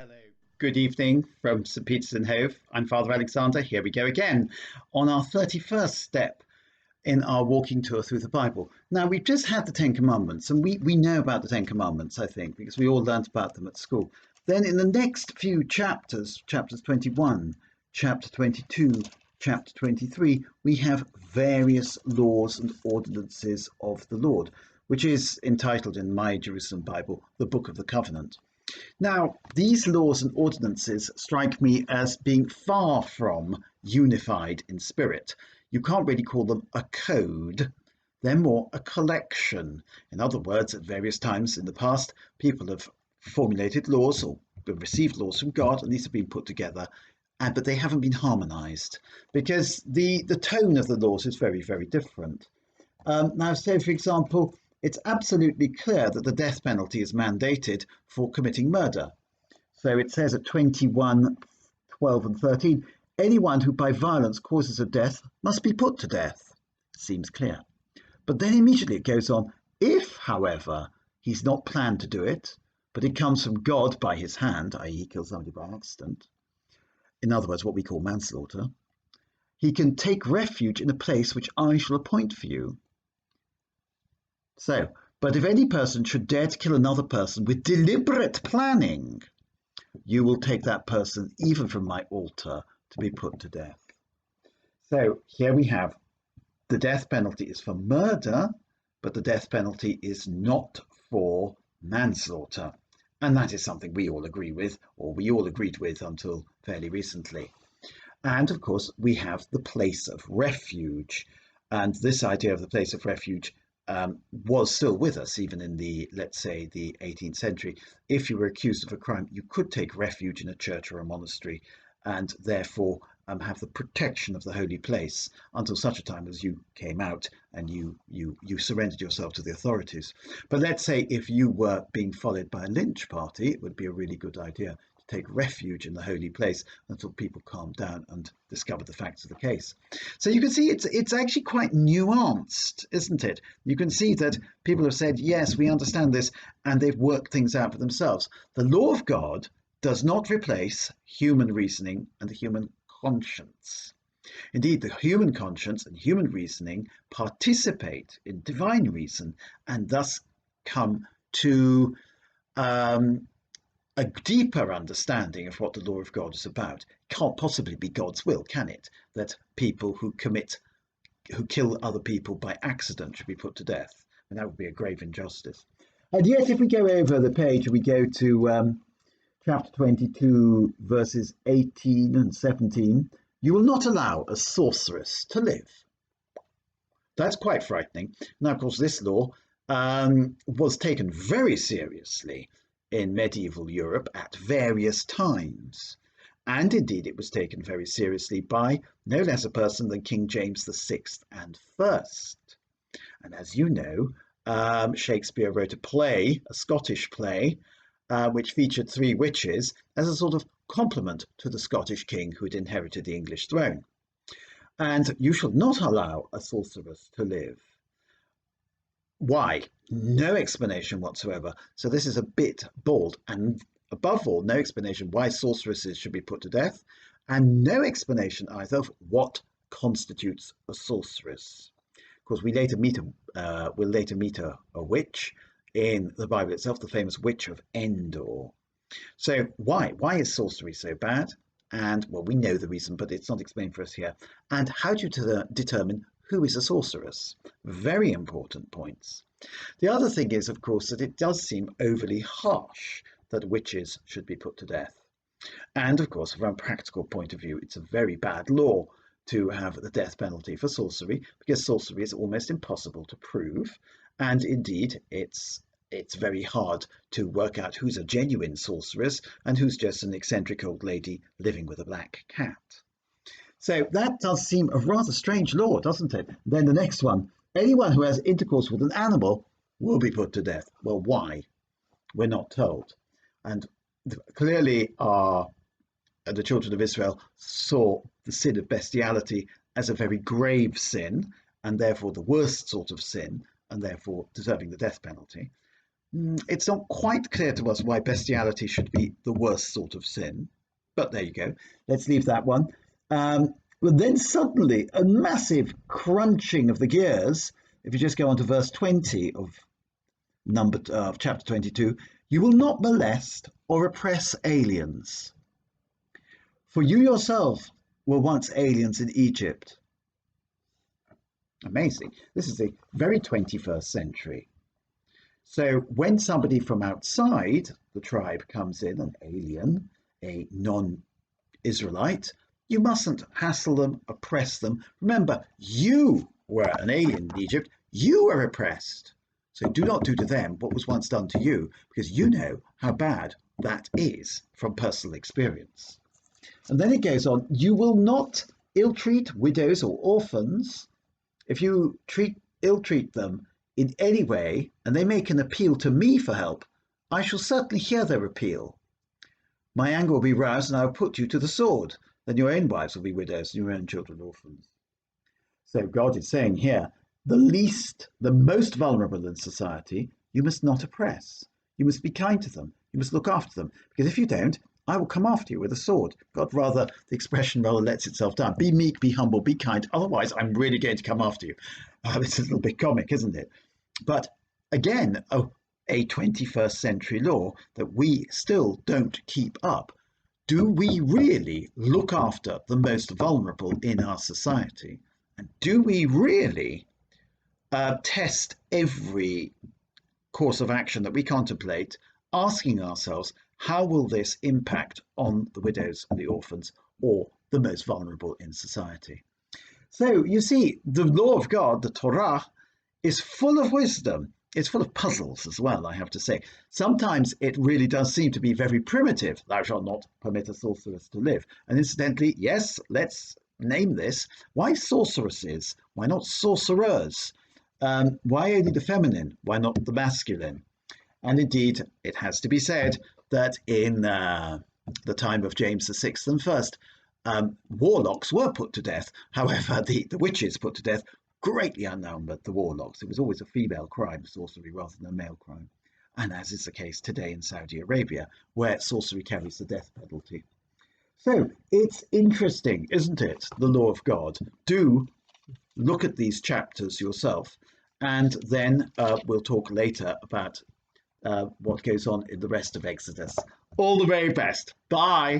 Hello. Good evening from St. Peter's in Hove. I'm Father Alexander. Here we go again on our 31st step in our walking tour through the Bible. Now, we've just had the Ten Commandments, and we know about the Ten Commandments, I think, because we all learnt about them at school. Then in the next few chapters, chapters 21, chapter 22, chapter 23, we have various laws and ordinances of the Lord, which is entitled in my Jerusalem Bible, the Book of the Covenant. Now, these laws and ordinances strike me as being far from unified in spirit. You can't really call them a code. They're more a collection. In other words, at various times in the past, people have formulated laws or received laws from God, and these have been put together, but they haven't been harmonized because the tone of the laws is very, very different. Now, say, for example, it's absolutely clear that the death penalty is mandated for committing murder. So it says at 21, 12 and 13, anyone who by violence causes a death must be put to death. Seems clear. But then immediately it goes on, if, however, he's not planned to do it, but it comes from God by his hand, i.e. he kills somebody by accident, in other words, what we call manslaughter, he can take refuge in a place which I shall appoint for you. So, but if any person should dare to kill another person with deliberate planning, you will take that person even from my altar to be put to death. So here we have the death penalty is for murder, but the death penalty is not for manslaughter. And that is something we all agree with, or we all agreed with until fairly recently. And of course, we have the place of refuge. And this idea of the place of refuge was still with us even in the, let's say, the 18th century. If you were accused of a crime, you could take refuge in a church or a monastery and therefore have the protection of the holy place until such a time as you came out and you surrendered yourself to the authorities. But let's say if you were being followed by a lynch party, it would be a really good idea to take refuge in the holy place until people calmed down and discovered the facts of the case. So you can see it's actually quite nuanced, isn't it? You can see that people have said, yes, we understand this, and they've worked things out for themselves. The law of God does not replace human reasoning and the human conscience. Indeed, the human conscience and human reasoning participate in divine reason and thus come to a deeper understanding of what the law of God is about. It can't possibly be God's will, can it? That people who kill other people by accident should be put to death. And that would be a grave injustice. And yet, if we go over the page, we go to chapter 22, verses 18 and 17, you will not allow a sorceress to live. That's quite frightening. Now, of course, this law was taken very seriously in medieval Europe at various times. And indeed, it was taken very seriously by no less a person than King James VI and First. And as you know, Shakespeare wrote a play, a Scottish play, which featured three witches as a sort of compliment to the Scottish king who had inherited the English throne. And you shall not allow a sorceress to live. Why? No explanation whatsoever. So this is a bit bald, and above all, no explanation why sorceresses should be put to death, and no explanation either of what constitutes a sorceress. Of course, we'll later meet a witch in the Bible itself, the famous witch of Endor. So why is sorcery so bad? And well, we know the reason, but it's not explained for us here. And how do you determine who is a sorceress? Very important points. The other thing is, of course, that it does seem overly harsh that witches should be put to death. And of course, from a practical point of view, it's a very bad law to have the death penalty for sorcery, because sorcery is almost impossible to prove. And indeed, it's very hard to work out who's a genuine sorceress and who's just an eccentric old lady living with a black cat. So that does seem a rather strange law, doesn't it? Then the next one, anyone who has intercourse with an animal will be put to death. Well, why? We're not told. And clearly the children of Israel saw the sin of bestiality as a very grave sin, and therefore the worst sort of sin, and therefore deserving the death penalty. It's not quite clear to us why bestiality should be the worst sort of sin, but there you go. Let's leave that one. But then suddenly a massive crunching of the gears. If you just go on to verse 20 of chapter 22, you will not molest or oppress aliens, for you yourself were once aliens in Egypt. Amazing. This is the very 21st century. So when somebody from outside the tribe comes in, an alien, a non-Israelite, you mustn't hassle them, oppress them. Remember, you were an alien in Egypt. You were oppressed. So do not do to them what was once done to you, because you know how bad that is from personal experience. And then it goes on, you will not ill-treat widows or orphans. If you ill-treat them in any way, and they make an appeal to me for help, I shall certainly hear their appeal. My anger will be roused, and I will put you to the sword. Then your own wives will be widows, and your own children orphans. So God is saying here, the most vulnerable in society, you must not oppress. You must be kind to them. You must look after them. Because if you don't, I will come after you with a sword. The expression rather lets itself down. Be meek, be humble, be kind. Otherwise, I'm really going to come after you. It's a little bit comic, isn't it? But again, a 21st century law that we still don't keep up. Do we really look after the most vulnerable in our society? And do we really test every course of action that we contemplate, asking ourselves, how will this impact on the widows and the orphans or the most vulnerable in society? So you see, the law of God, the Torah, is full of wisdom. It's full of puzzles as well, I have to say. Sometimes it really does seem to be very primitive. Thou shalt not permit a sorceress to live. And incidentally, yes, let's name this. Why sorceresses? Why not sorcerers? Why only the feminine? Why not the masculine? And indeed, it has to be said that in the time of James VI and First, warlocks were put to death. However, the witches put to death greatly outnumbered the warlocks. It was always a female crime, sorcery, rather than a male crime. And as is the case today in Saudi Arabia, where sorcery carries the death penalty. So it's interesting, isn't it? The law of God. Do look at these chapters yourself, and then we'll talk later about what goes on in the rest of Exodus. All the very best. Bye.